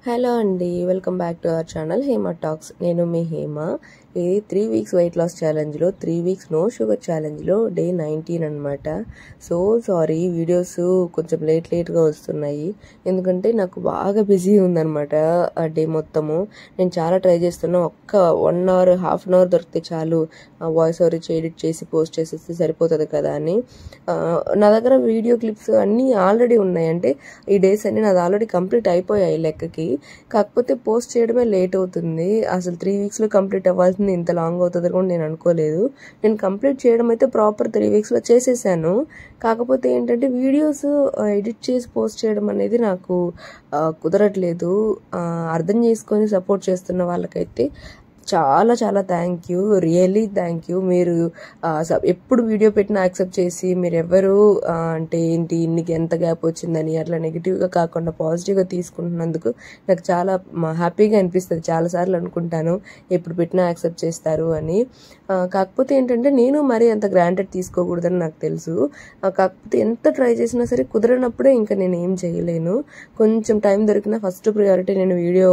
Hello అండి, welcome back to our channel Hema talks. నేను మీ హేమ. ఇది 3 వీక్స్ వెయిట్ లాస్ ఛాలెంజ్లో 3 వీక్స్ నో షుగర్ ఛాలెంజ్లో డే 19 అనమాట. సో సారీ, వీడియోస్ కొంచెం లేట్గా వస్తున్నాయి, ఎందుకంటే నాకు బాగా బిజీ ఉందనమాట ఆ డే మొత్తము. నేను చాలా ట్రై చేస్తున్నా, ఒక్క 1 అవర్ హాఫ్ అన్ అవర్ దొరికితే చాలు వాయిస్ ఓవర్ ఎడిట్ చేసి పోస్ట్ చేసేస్తే సరిపోతుంది కదా అని. నా దగ్గర వీడియో క్లిప్స్ అన్నీ ఆల్రెడీ ఉన్నాయి, అంటే ఈ డేస్ అన్నీ నాది ఆల్రెడీ కంప్లీట్ అయిపోయాయి లెక్కకి. కాకపోతే పోస్ట్ చేయడమే లేట్ అవుతుంది. అసలు 3 వీక్స్లో కంప్లీట్ అవ్వాల్సింది ఇంత లాంగ్ అవుతుంది కూడా నేను అనుకోలేదు. నేను కంప్లీట్ చేయడం అయితే ప్రాపర్ 3 వీక్స్లో చేసేసాను. కాకపోతే ఏంటంటే వీడియోస్ ఎడిట్ చేసి పోస్ట్ చేయడం అనేది నాకు కుదరట్లేదు. అర్థం చేసుకొని సపోర్ట్ చేస్తున్న వాళ్ళకైతే చాలా చాలా thank you, really thank you. మీరు ఎప్పుడు వీడియో పెట్టినా యాక్సెప్ట్ చేసి మీరు ఎవరు అంటే ఏంటి ఇన్నికి ఎంత గ్యాప్ వచ్చిందని అట్లా నెగిటివ్గా కాకుండా పాజిటివ్గా తీసుకుంటున్నందుకు నాకు చాలా హ్యాపీగా అనిపిస్తుంది. చాలాసార్లు అనుకుంటాను ఎప్పుడు పెట్టినా యాక్సెప్ట్ చేస్తారు అని. కాకపోతే ఏంటంటే నేను మరీ అంత గ్రాంటెడ్ తీసుకోకూడదని నాకు తెలుసు. కాకపోతే ఎంత ట్రై చేసినా సరే కుదరనప్పుడే ఇంకా నేను ఏం చేయలేను. కొంచెం టైం దొరికినా ఫస్ట్ ప్రియారిటీ నేను వీడియో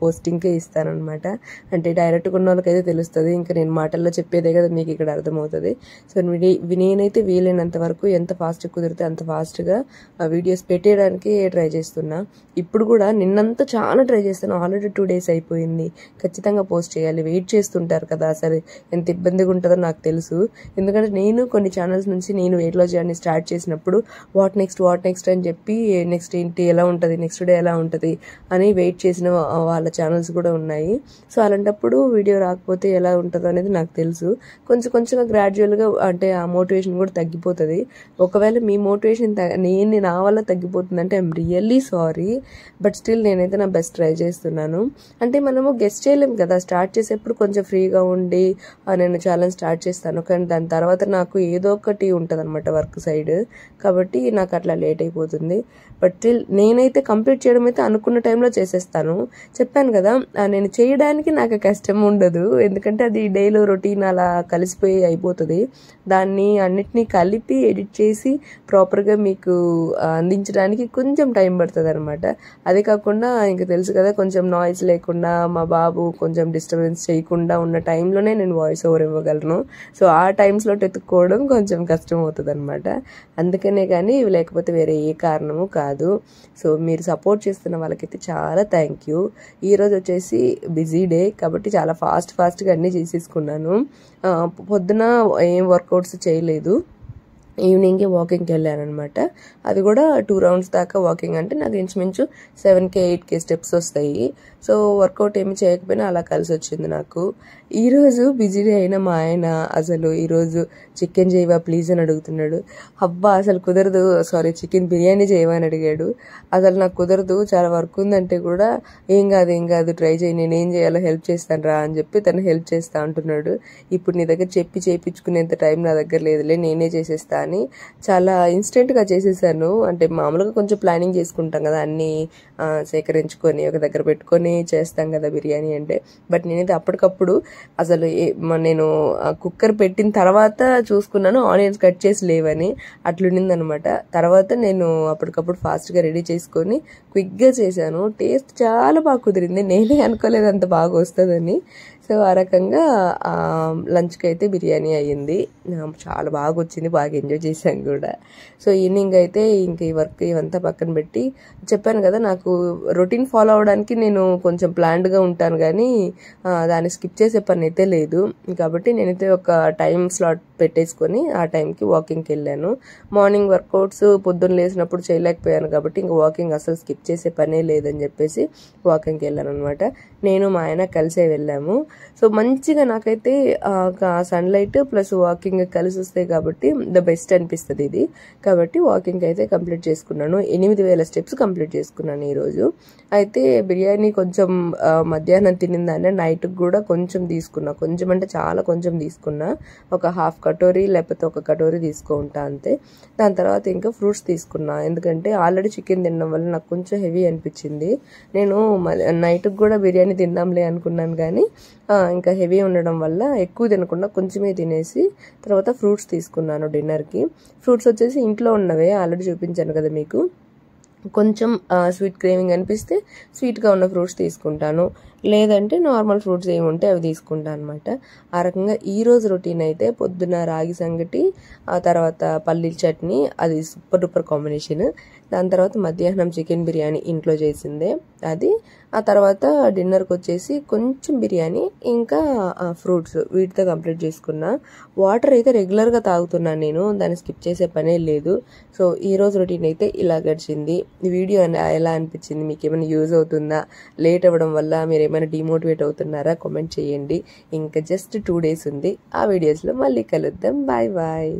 పోస్టింగ్కే ఇస్తానన్నమాట. అంటే డైరెక్ట్గా ఉన్న వాళ్ళకైతే తెలుస్తుంది, ఇంకా నేను మాటల్లో చెప్పేదే కదా మీకు ఇక్కడ అర్థమవుతుంది. సో నేనైతే వీలైనంత వరకు ఎంత ఫాస్ట్గా కుదిరితే అంత ఫాస్ట్గా వీడియోస్ పెట్టేయడానికి ట్రై చేస్తున్నా. ఇప్పుడు కూడా నిన్నంతా చాలా ట్రై చేస్తాను. ఆల్రెడీ 2 డేస్ అయిపోయింది. ఖచ్చితంగా పోస్ట్ చేయాలి. వెయిట్ చేస్తుంటారు కదా, సరే ఎంత ఇబ్బందిగా ఉంటుందో నాకు తెలుసు. ఎందుకంటే నేను కొన్ని ఛానల్స్ నుంచి నేను వెయిట్ లాస్ జర్నీ స్టార్ట్ చేసినప్పుడు వాట్ నెక్స్ట్ అని చెప్పి నెక్స్ట్ ఏంటి ఎలా ఉంటుంది, నెక్స్ట్ డే ఎలా ఉంటుంది అని వెయిట్ చేసిన వాళ్ళ ఛానల్స్ కూడా ఉన్నాయి. సో అలాంటప్పుడు వీడియో రాకపోతే ఎలా ఉంటుందో అనేది నాకు తెలుసు. కొంచెంగా గ్రాడ్యువల్గా అంటే ఆ మోటివేషన్ కూడా తగ్గిపోతుంది. ఒకవేళ మీ మోటివేషన్ నా వల్ల తగ్గిపోతుంది అంటే I'm really sorry, but still నేనైతే నా బెస్ట్ ట్రై చేస్తున్నాను. అంటే మనము గెస్ట్ చేయలేం కదా, స్టార్ట్ చేసేప్పుడు కొంచెం ఫ్రీగా ఉండి నేను ఛాలెంజ్ స్టార్ట్ చేస్తాను, కానీ దాని తర్వాత నాకు ఏదో ఒకటి ఉంటుంది అనమాట వర్క్ సైడ్, కాబట్టి నాకు అట్లా లేట్ అయిపోతుంది. బట్ స్టిల్ నేనైతే కంప్లీట్ చేయడం అయితే అనుకున్న టైంలో చేసేస్తాను. చెప్పాను కదా, నేను చేయడానికి నాకు కష్టం ఉండదు, ఎందుకంటే అది డైలీ రొటీన్ అలా కలిసిపోయి అయిపోతుంది. దాన్ని అన్నిటినీ కలిపి ఎడిట్ చేసి ప్రాపర్గా మీకు అందించడానికి కొంచెం టైం పడుతుంది అనమాట. అదే కాకుండా ఇంకా తెలుసు కదా, కొంచెం నాయిస్ లేకుండా మా బాబు కొంచెం డిస్టర్బెన్స్ చేయకుండా ఉన్న టైంలోనే నేను వాయిస్ ఓవర్ ఇవ్వగలను. సో ఆ టైమ్స్లో ఎత్తుక్కోవడం కొంచెం కష్టం అవుతుంది అనమాట. అందుకనే కానీ లేకపోతే వేరే ఏ కారణము కాదు. సో మీరు సపోర్ట్ చేస్తున్న వాళ్ళకైతే చాలా థ్యాంక్ యూ. ఈరోజు వచ్చేసి బిజీ డే కాబట్టి చాలా ఫాస్ట్గా అన్నీ చేసేసుకున్నాను. పొద్దున ఏం వర్కౌట్స్ చేయలేదు, ఈవినింగే వాకింగ్కి వెళ్ళాను అనమాట. అది కూడా 2 రౌండ్స్ దాకా వాకింగ్, అంటే నాకు ఇంచుమించు 7K 8K స్టెప్స్ వస్తాయి. సో వర్కౌట్ ఏమి చేయకపోయినా అలా కలిసి వచ్చింది నాకు. ఈరోజు బిజీ డే అయినా మా ఆయన అసలు ఈరోజు చికెన్ చేయవా ప్లీజ్ అని అడుగుతున్నాడు. అబ్బా అసలు కుదరదు, సారీ చికెన్ బిర్యానీ చేయవా అని అడిగాడు. అసలు నాకు కుదరదు, చాలా వర్క్ ఉందంటే కూడా ఏం కాదు ట్రై చేయి, నేనేం చేయాలో హెల్ప్ చేస్తాను రా అని చెప్పి తను హెల్ప్ చేస్తా అంటున్నాడు. ఇప్పుడు నీ దగ్గర చెప్పి చేయించుకునేంత టైం నా దగ్గర లేదులే, నేనే చేసేస్తా అని చాలా ఇన్స్టెంట్గా చేసేసాను. అంటే మామూలుగా కొంచెం ప్లానింగ్ చేసుకుంటాం కదా, అన్నీ సేకరించుకొని ఒక దగ్గర పెట్టుకొని చేస్తాం కదా బిర్యానీ అంటే. బట్ నేనైతే అప్పటికప్పుడు అసలు నేను కుక్కర్ పెట్టిన తర్వాత చూసుకున్నాను ఆనియన్స్ కట్ చేసి లేవని, అట్లుండింది అనమాట. తర్వాత నేను అప్పటికప్పుడు ఫాస్ట్గా రెడీ చేసుకొని క్విక్గా చేశాను. టేస్ట్ చాలా బాగా కుదిరింది, నేనే అనుకోలేదు అంత బాగా వస్తుందని. సో ఆ రకంగా లంచ్కి అయితే బిర్యానీ అయ్యింది, చాలా బాగా వచ్చింది, బాగా ఎంజాయ్ చేశాను కూడా. సో ఈవినింగ్ అయితే ఇంక ఈ వర్క్ ఇవంతా పక్కన పెట్టి, చెప్పాను కదా నాకు రొటీన్ ఫాలో అవడానికి నేను కొంచెం ప్లాన్డ్గా ఉంటాను, కానీ దాన్ని స్కిప్ చేసే పని అయితే లేదు. కాబట్టి నేనైతే ఒక టైం స్లాట్ పెట్టేసుకొని ఆ టైంకి వాకింగ్కి వెళ్ళాను. మార్నింగ్ వర్కౌట్స్ పొద్దున్న లేసినప్పుడు చేయలేకపోయాను కాబట్టి ఇంకా వాకింగ్ అసలు స్కిప్ చేసే పనే లేదని చెప్పేసి వాకింగ్కి వెళ్ళాను అనమాట. నేను మా ఆయన కలిసే వెళ్ళాము. సో మంచిగా నాకైతే సన్లైట్ ప్లస్ వాకింగ్ కలిసి వస్తాయి కాబట్టి ద బెస్ట్ అనిపిస్తుంది ఇది. కాబట్టి వాకింగ్ అయితే కంప్లీట్ చేసుకున్నాను. 8000 స్టెప్స్ కంప్లీట్ చేసుకున్నాను ఈరోజు. అయితే బిర్యానీ కొంచెం మధ్యాహ్నం తినిందాన్ని నైట్కి కూడా కొంచెం తీసుకున్నా, కొంచెం అంటే చాలా కొంచెం తీసుకున్నా, ఒక హాఫ్ కటోరీ లేకపోతే ఒక కటోరీ తీసుకుంటా అంతే. దాని తర్వాత ఇంకా ఫ్రూట్స్ తీసుకున్నా, ఎందుకంటే ఆల్రెడీ చికెన్ తినడం వల్ల నాకు కొంచెం హెవీ అనిపించింది. నేను నైట్కి కూడా బిర్యానీ తిందాంలే అనుకున్నాను, కానీ ఇంకా హెవీ ఉండడం వల్ల ఎక్కువ తినకుండా కొంచెమే తినేసి తర్వాత ఫ్రూట్స్ తీసుకున్నాను డిన్నర్కి. ఫ్రూట్స్ వచ్చేసి ఇంట్లో ఉన్నవే, ఆల్రెడీ చూపించాను కదా మీకు. కొంచెం స్వీట్ క్రేవింగ్ అనిపిస్తే స్వీట్గా ఉన్న ఫ్రూట్స్ తీసుకుంటాను, లేదంటే నార్మల్ ఫ్రూట్స్ ఏమి ఉంటే అవి తీసుకుంటాను అనమాట. ఆ రకంగా ఈరోజు రొటీన్ అయితే పొద్దున్న రాగి సంగటి, ఆ తర్వాత పల్లీల చట్నీ, అది సూపర్ డూపర్ కాంబినేషన్. దాని తర్వాత మధ్యాహ్నం చికెన్ బిర్యానీ ఇంట్లో చేసిందే అది. ఆ తర్వాత డిన్నర్కి వచ్చేసి కొంచెం బిర్యానీ ఇంకా ఫ్రూట్స్, వీటితో కంప్లీట్ చేసుకున్నా. వాటర్ అయితే రెగ్యులర్గా తాగుతున్నాను నేను, దాన్ని స్కిప్ చేసే పనే లేదు. సో ఈరోజు రొటీన్ అయితే ఇలా గడిచింది. ఈ వీడియో ఎలా అనిపించింది, మీకు ఏమైనా యూజ్ అవుతుందా, లేట్ అవ్వడం వల్ల మీరు ఏమైనా డిమోటివేట్ అవుతున్నారా, కామెంట్ చేయండి. ఇంకా జస్ట్ 2 days ఉంది. ఆ వీడియోస్లో మళ్ళీ కలుద్దాం. Bye bye.